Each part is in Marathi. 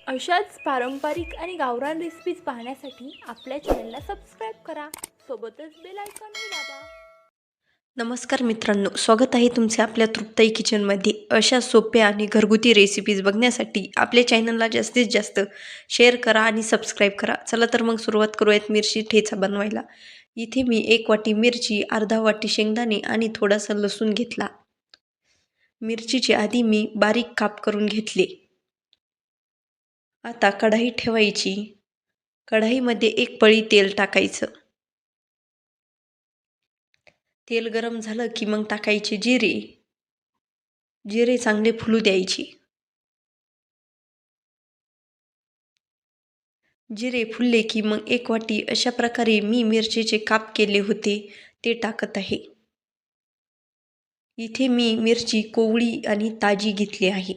अशाच पारंपरिक आणि गावरान रेसिपीज पाहण्यासाठी आपल्या चॅनलला सबस्क्राईब करा. सोबतच बेल आयकॉनही दाबा. नमस्कार मित्रांनो, स्वागत आहे तुमचे आपल्या तृप्ताई किचनमध्ये. अशा सोप्या आणि घरगुती रेसिपीज बघण्यासाठी आपल्या चॅनलला जास्तीत जास्त शेअर करा आणि सबस्क्राईब करा. चला तर मग सुरुवात करूयात मिरची ठेचा बनवायला. इथे मी 1 वाटी मिरची, अर्धा वाटी शेंगदाणे आणि थोडासा लसूण घेतला. मिरचीचे आधी मी बारीक काप करून घेतले. आता कढाई ठेवायची. कढाईमध्ये 1 पळी तेल टाकायचं. तेल गरम झालं की मग टाकायचे जिरे. जिरे चांगले फुलू द्यायचे. जिरे फुलले की मग 1 वाटी अशा प्रकारे मी मिरचीचे काप केले होते ते टाकत आहे. इथे मी मिरची कोवळी आणि ताजी घेतली आहे.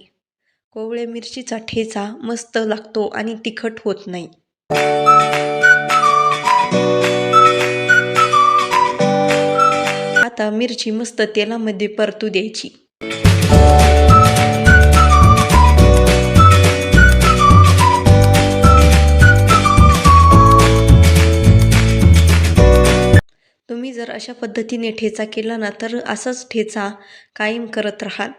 कोवळ्या मिरचीचा ठेचा मस्त लागतो आणि तिखट होत नाही. आता मिरची मस्त तेलामध्ये परतू द्यायची. तुम्ही जर अशा पद्धतीने ठेचा केला ना तर असाच ठेचा कायम करत राहाल.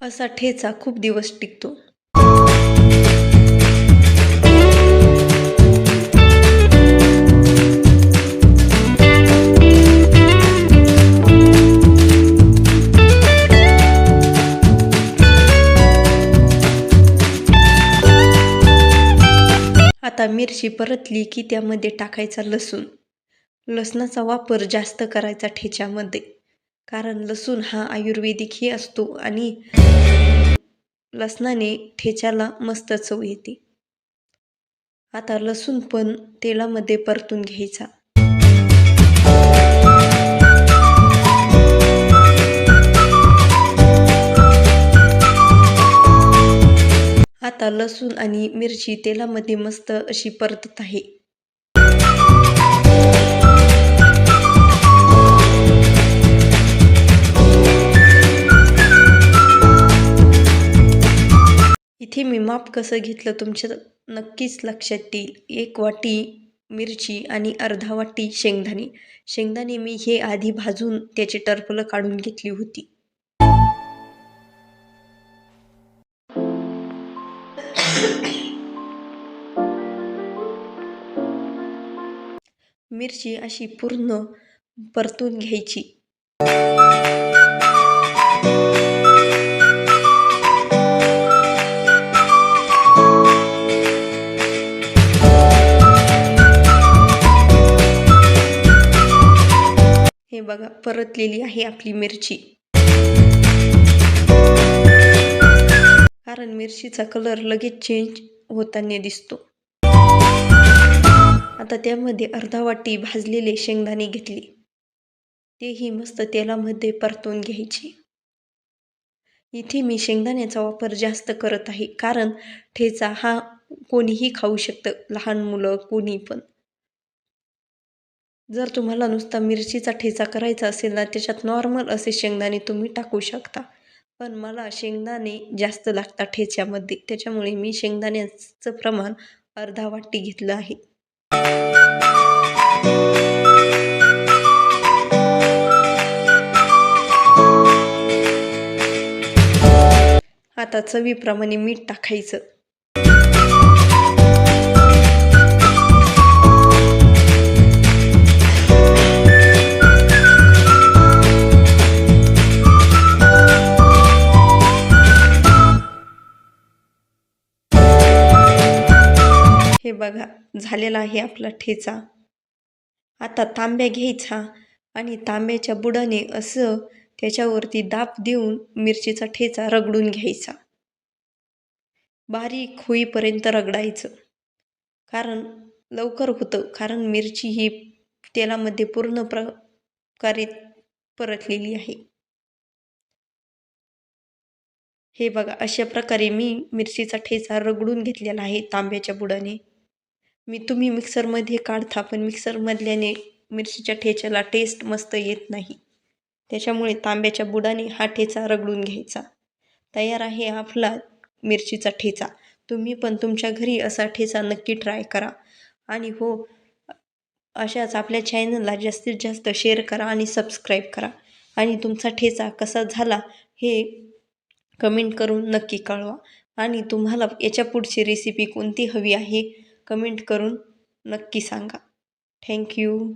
असा ठेचा खूप दिवस टिकतो. आता मिरची परतली की त्यामध्ये टाकायचा लसूण. लसणाचा वापर जास्त करायचा ठेच्यामध्ये, कारण लसूण हा आयुर्वेदिकही असतो आणि लसणाने ठेच्याला मस्त चव येते. आता लसूण पण तेलामध्ये परतून घ्यायचा. आता लसूण आणि मिरची तेलामध्ये मस्त अशी परतत आहे. इथे मी माप कसं घेतलं तुमच्या नक्कीच लक्षात येईल. 1 वाटी मिरची आणि अर्धा वाटी शेंगदाणे. शेंगदाणे मी हे आधी भाजून त्याचे टरफलं काढून घेतली होती. मिरची अशी पूर्ण परतून घ्यायची. हे बघा, परतलेली आहे आपली मिरची. कारण मिरचीचा कलर लगेच चेंज होताना दिसतो. आता त्यामध्ये अर्धा वाटी भाजलेले शेंगदाणे घेतले. तेही मस्त तेलामध्ये परतून घ्यायचे. इथे मी शेंगदाण्याचा वापर जास्त करत आहे, कारण ठेचा हा कोणीही खाऊ शकतं, लहान मुलं कोणी पण. जर तुम्हाला नुसता मिरचीचा ठेचा करायचा असेल ना, त्याच्यात नॉर्मल असे शेंगदाणे तुम्ही टाकू शकता. पण मला शेंगदाणे जास्त लागतात ठेच्यामध्ये, त्याच्यामुळे मी शेंगदाण्याचं प्रमाण अर्धा वाटी घेतलं आहे. आता चवीप्रमाणे मीठ टाकायचं. हे बघा, झालेला आहे आपला ठेचा. आता तांब्या घ्यायचा आणि तांब्याच्या बुडाने असं त्याच्यावरती दाब देऊन मिरचीचा ठेचा रगडून घ्यायचा. बारीक होईपर्यंत रगडायचं, कारण लवकर होतं, कारण मिरची ही तेलामध्ये पूर्ण प्रकारे परतलेली आहे. हे बघा, अशा प्रकारे मी मिरचीचा ठेचा रगडून घेतलेला आहे तांब्याच्या बुडाने. तुम्ही मिक्सरमध्ये काढता, पण मिक्सरमधल्याने मिरचीच्या ठेच्याला टेस्ट मस्त येत नाही. त्याच्यामुळे तांब्याच्या बुडाने हा ठेचा रगडून घ्यायचा. तयार आहे आपला मिरचीचा ठेचा. तुम्ही पण तुमच्या घरी असा ठेचा नक्की ट्राय करा. आणि हो, अशाच आपल्या चॅनलला जास्तीत जास्त शेअर करा आणि सबस्क्राईब करा. आणि तुमचा ठेचा कसा झाला हे कमेंट करून नक्की कळवा. आणि तुम्हाला याच्या पुढची रेसिपी कोणती हवी आहे कमेंट करून नक्की सांगा. थँक्यू.